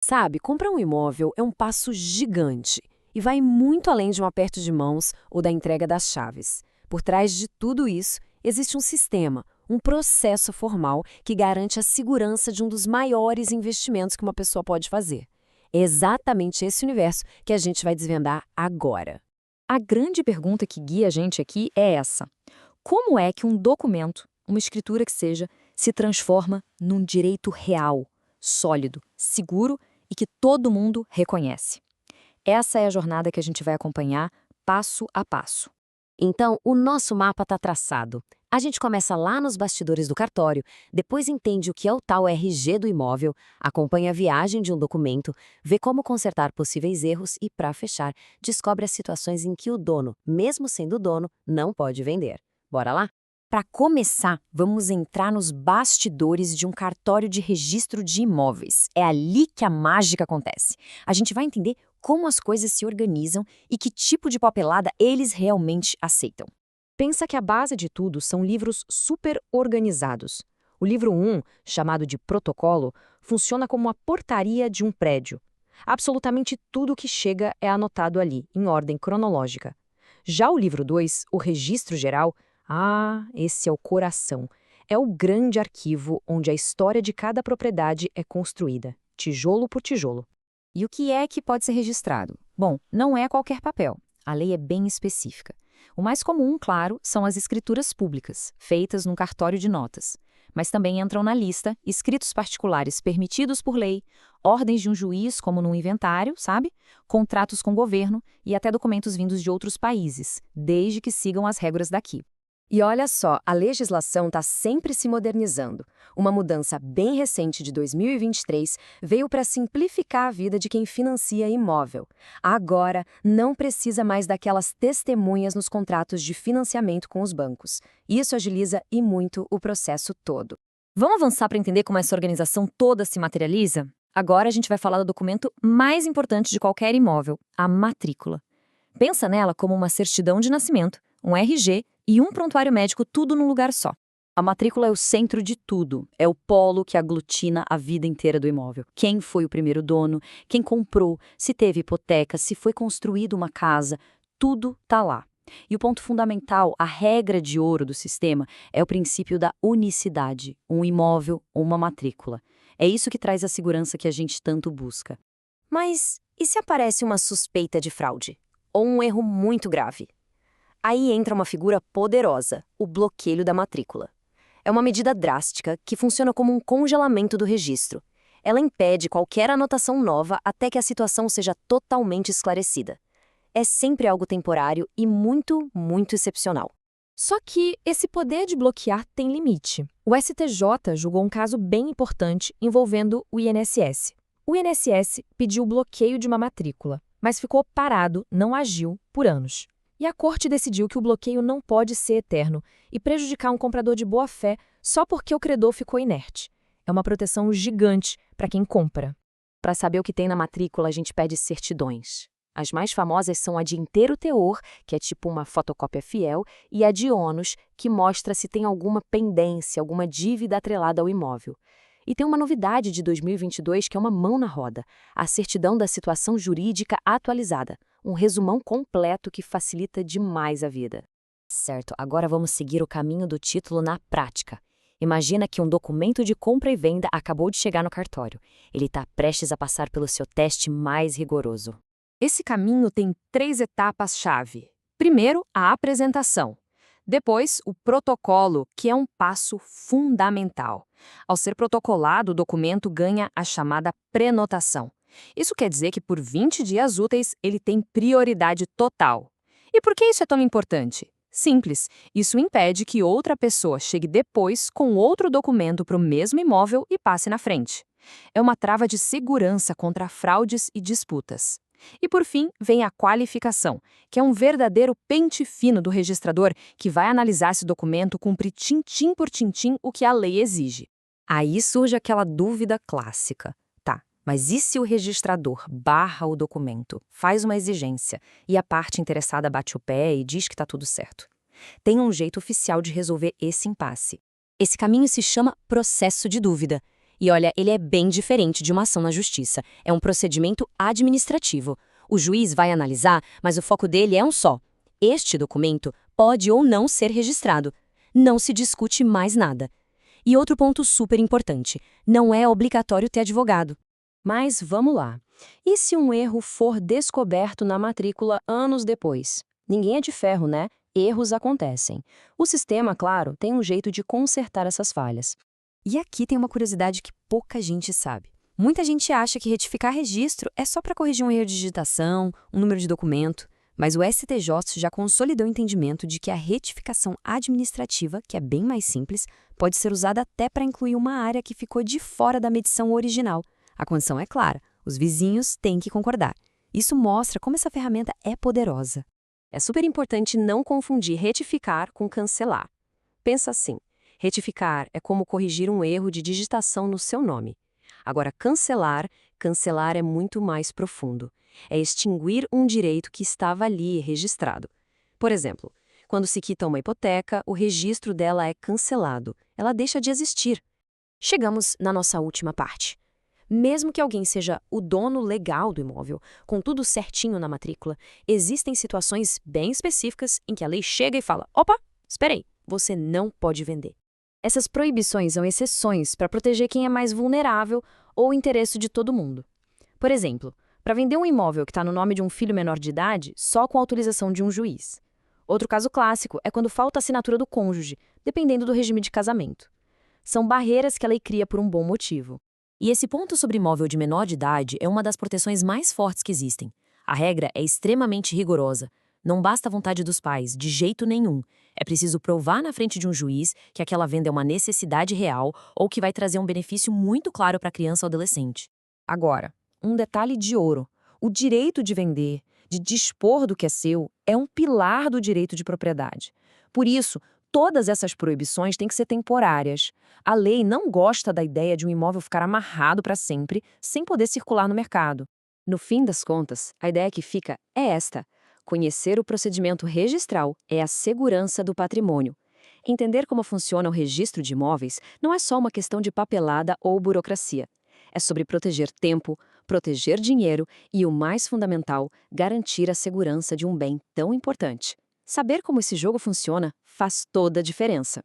Sabe, comprar um imóvel é um passo gigante e vai muito além de um aperto de mãos ou da entrega das chaves. Por trás de tudo isso, existe um sistema, um processo formal que garante a segurança de um dos maiores investimentos que uma pessoa pode fazer. É exatamente esse universo que a gente vai desvendar agora. A grande pergunta que guia a gente aqui é essa: como é que um documento, uma escritura que seja, se transforma num direito real, sólido, seguro e que todo mundo reconhece? Essa é a jornada que a gente vai acompanhar passo a passo. Então, o nosso mapa está traçado. A gente começa lá nos bastidores do cartório, depois entende o que é o tal RG do imóvel, acompanha a viagem de um documento, vê como consertar possíveis erros e, para fechar, descobre as situações em que o dono, mesmo sendo dono, não pode vender. Bora lá? Para começar, vamos entrar nos bastidores de um cartório de registro de imóveis. É ali que a mágica acontece. A gente vai entender como as coisas se organizam e que tipo de papelada eles realmente aceitam. Pensa que a base de tudo são livros super organizados. O livro 1, chamado de protocolo, funciona como a portaria de um prédio. Absolutamente tudo que chega é anotado ali, em ordem cronológica. Já o livro 2, o registro geral, esse é o coração. É o grande arquivo onde a história de cada propriedade é construída, tijolo por tijolo. E o que é que pode ser registrado? Bom, não é qualquer papel. A lei é bem específica. O mais comum, claro, são as escrituras públicas, feitas num cartório de notas. Mas também entram na lista escritos particulares permitidos por lei, ordens de um juiz, como num inventário, sabe? Contratos com o governo e até documentos vindos de outros países, desde que sigam as regras daqui. E olha só, a legislação está sempre se modernizando. Uma mudança bem recente de 2023 veio para simplificar a vida de quem financia imóvel. Agora, não precisa mais daquelas testemunhas nos contratos de financiamento com os bancos. Isso agiliza e muito o processo todo. Vamos avançar para entender como essa organização toda se materializa? Agora a gente vai falar do documento mais importante de qualquer imóvel, a matrícula. Pensa nela como uma certidão de nascimento, um RG e um prontuário médico, tudo num lugar só. A matrícula é o centro de tudo, é o polo que aglutina a vida inteira do imóvel. Quem foi o primeiro dono, quem comprou, se teve hipoteca, se foi construída uma casa, tudo está lá. E o ponto fundamental, a regra de ouro do sistema, é o princípio da unicidade, um imóvel, uma matrícula. É isso que traz a segurança que a gente tanto busca. Mas e se aparece uma suspeita de fraude? Ou um erro muito grave? Aí entra uma figura poderosa, o bloqueio da matrícula. É uma medida drástica que funciona como um congelamento do registro. Ela impede qualquer anotação nova até que a situação seja totalmente esclarecida. É sempre algo temporário e muito, muito excepcional. Só que esse poder de bloquear tem limite. O STJ julgou um caso bem importante envolvendo o INSS. O INSS pediu o bloqueio de uma matrícula, mas ficou parado, não agiu, por anos. E a corte decidiu que o bloqueio não pode ser eterno e prejudicar um comprador de boa-fé só porque o credor ficou inerte. É uma proteção gigante para quem compra. Para saber o que tem na matrícula, a gente pede certidões. As mais famosas são a de inteiro teor, que é tipo uma fotocópia fiel, e a de ônus, que mostra se tem alguma pendência, alguma dívida atrelada ao imóvel. E tem uma novidade de 2022 que é uma mão na roda, a certidão da situação jurídica atualizada, um resumão completo que facilita demais a vida. Certo, agora vamos seguir o caminho do título na prática. Imagina que um documento de compra e venda acabou de chegar no cartório. Ele está prestes a passar pelo seu teste mais rigoroso. Esse caminho tem 3 etapas-chave. Primeiro, a apresentação. Depois, o protocolo, que é um passo fundamental. Ao ser protocolado, o documento ganha a chamada prenotação. Isso quer dizer que por 20 dias úteis ele tem prioridade total. E por que isso é tão importante? Simples, isso impede que outra pessoa chegue depois com outro documento para o mesmo imóvel e passe na frente. É uma trava de segurança contra fraudes e disputas. E por fim, vem a qualificação, que é um verdadeiro pente fino do registrador que vai analisar se o documento cumpre tintim por tintim o que a lei exige. Aí surge aquela dúvida clássica. Tá, mas e se o registrador barra o documento, faz uma exigência e a parte interessada bate o pé e diz que está tudo certo? Tem um jeito oficial de resolver esse impasse. Esse caminho se chama processo de dúvida. E olha, ele é bem diferente de uma ação na justiça. É um procedimento administrativo. O juiz vai analisar, mas o foco dele é um só. Este documento pode ou não ser registrado. Não se discute mais nada. E outro ponto super importante, não é obrigatório ter advogado. Mas vamos lá. E se um erro for descoberto na matrícula anos depois? Ninguém é de ferro, né? Erros acontecem. O sistema, claro, tem um jeito de consertar essas falhas. E aqui tem uma curiosidade que pouca gente sabe. Muita gente acha que retificar registro é só para corrigir um erro de digitação, um número de documento, mas o STJ já consolidou o entendimento de que a retificação administrativa, que é bem mais simples, pode ser usada até para incluir uma área que ficou de fora da medição original. A condição é clara, os vizinhos têm que concordar. Isso mostra como essa ferramenta é poderosa. É super importante não confundir retificar com cancelar. Pensa assim, retificar é como corrigir um erro de digitação no seu nome. Agora, cancelar é muito mais profundo. É extinguir um direito que estava ali registrado. Por exemplo, quando se quita uma hipoteca, o registro dela é cancelado. Ela deixa de existir. Chegamos na nossa última parte. Mesmo que alguém seja o dono legal do imóvel, com tudo certinho na matrícula, existem situações bem específicas em que a lei chega e fala: opa, espera aí, você não pode vender. Essas proibições são exceções para proteger quem é mais vulnerável ou o interesse de todo mundo. Por exemplo, para vender um imóvel que está no nome de um filho menor de idade só com autorização de um juiz. Outro caso clássico é quando falta a assinatura do cônjuge, dependendo do regime de casamento. São barreiras que a lei cria por um bom motivo. E esse ponto sobre imóvel de menor de idade é uma das proteções mais fortes que existem. A regra é extremamente rigorosa. Não basta a vontade dos pais, de jeito nenhum. É preciso provar na frente de um juiz que aquela venda é uma necessidade real ou que vai trazer um benefício muito claro para a criança ou adolescente. Agora, um detalhe de ouro. O direito de vender, de dispor do que é seu, é um pilar do direito de propriedade. Por isso, todas essas proibições têm que ser temporárias. A lei não gosta da ideia de um imóvel ficar amarrado para sempre, sem poder circular no mercado. No fim das contas, a ideia que fica é esta: conhecer o procedimento registral é a segurança do patrimônio. Entender como funciona o registro de imóveis não é só uma questão de papelada ou burocracia. É sobre proteger tempo, proteger dinheiro e, o mais fundamental, garantir a segurança de um bem tão importante. Saber como esse jogo funciona faz toda a diferença.